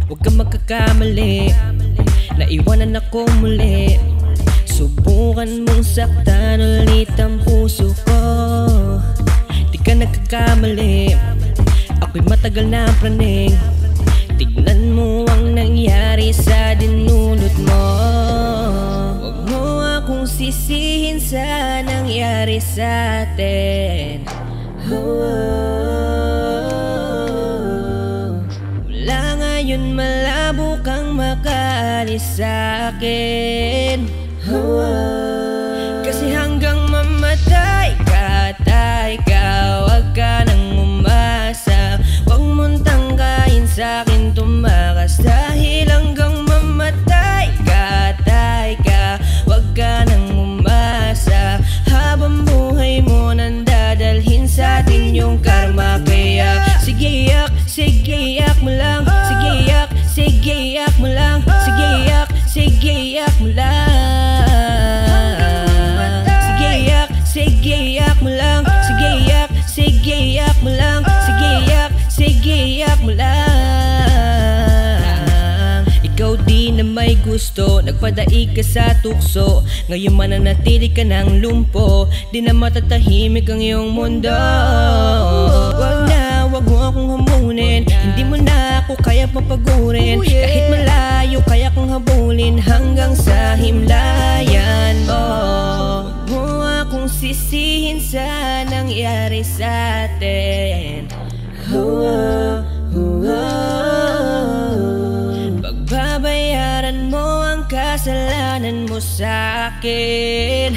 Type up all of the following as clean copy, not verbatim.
Huwag kang magkakamali, naiwanan ako muli. Subukan mong saktan ulit ang puso ko. Di ka nagkakamali, ako'y matagal na praning. Tignan mo ang nangyari sa dinulot mo. Huwag mo akong sisihin sa nangyari sa atin. Mula ngayon malabo kang makaalis sa akin. Kasi hanggang mamatay ka, tay ka, huwag ka nang umasa. Huwag mong tangkain sa'kin tumakas. Dahil hanggang mamatay ka, tay ka, huwag ka nang umasa. Habang buhay mo nang dadalhin sa'tin yung karma. Kaya sige yak mo lang. Sige yak mo lang. Sige yak mo lang. Sige yak mo lang. Sige yak mo lang. Sige yak mo lang. Ikaw di na may gusto, nagpadaig ka sa tukso. Ngayon mananatili ka ng lumpo, di na matatahimik ang iyong mundo. Wag mo akong hamunin, hindi mo na ako kaya papagurin. Kahit malayo kaya kong habulin hanggang sa himlayan mo. Huwag mo akong sisihin sa nangyari sa atin. Pagbabayaran mo ang kasalanan mo sa'kin.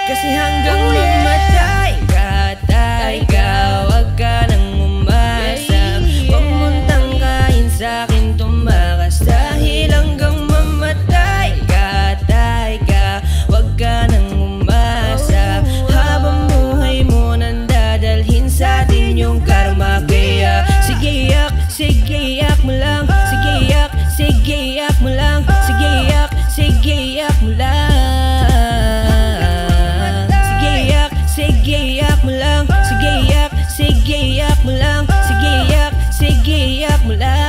Kasi hanggang mamatay ka, tay ka, huwag ka nang umasa. Huwag mong tangkain sa'kin tumakas. Dahil hanggang mamatay ka, tay ka, huwag ka nang umasa. Habang buhay mo nang dadalhin sa'tin yung karma. Kaya sige yak mo lang. Sige yak mo lang. Sige yak mo lang. Sige yak mo lang. Sige yak mo lang. Sige yak mo lang.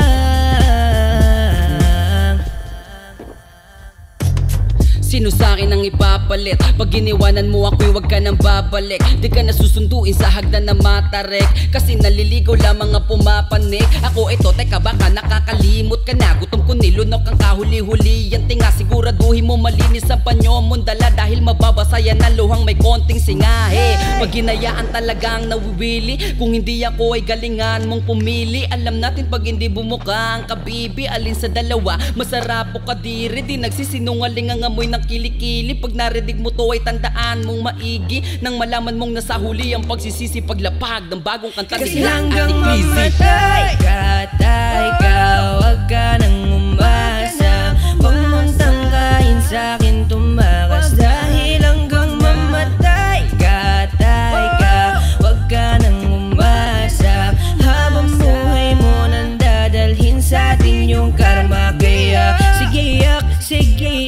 Sino sa'kin ang ipapalit? Pag iniwanan mo ako'y wag ka nang babalik. Di ka nasusunduin sa hagdan na matarek. Kasi naliligaw lamang ang pumapanik. Ako ito, teka baka nakakalimot ka na. Gutom ko nilunok ang kahuli-huli. Yan tinga, siguraduhin mo malinis ang panyo mong dala. Dahil mababasa yan ang luhang may konting singahe. Pag hinayaan talagang nawiwili. Kung hindi ako ay galingan mong pumili. Alam natin pag hindi bumuka ang kabibi, alin sa dalawa masarap o kadiri. Di nagsisinungaling ang amoy ng kilikili. Pag narinig mo to ay tandaan mong maigi. Nang malaman mong nasa huli ang pagsisisi paglapag ng bagong kanta. Kasi hanggang mamatay ka, tay ka, huwag ka nang umasa. Huwag mong tangkain sa'kin tumakas. Dahil hanggang mamatay ka, tay ka, huwag ka nang umasa. Habang buhay mo nang dadalhin sa'tin yung karma. Kaya sige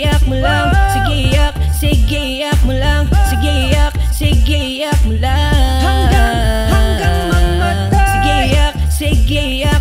yak mo lang. Sige yak mo lang. Sige yak mo lang. Hanggang mamatay. Sige yak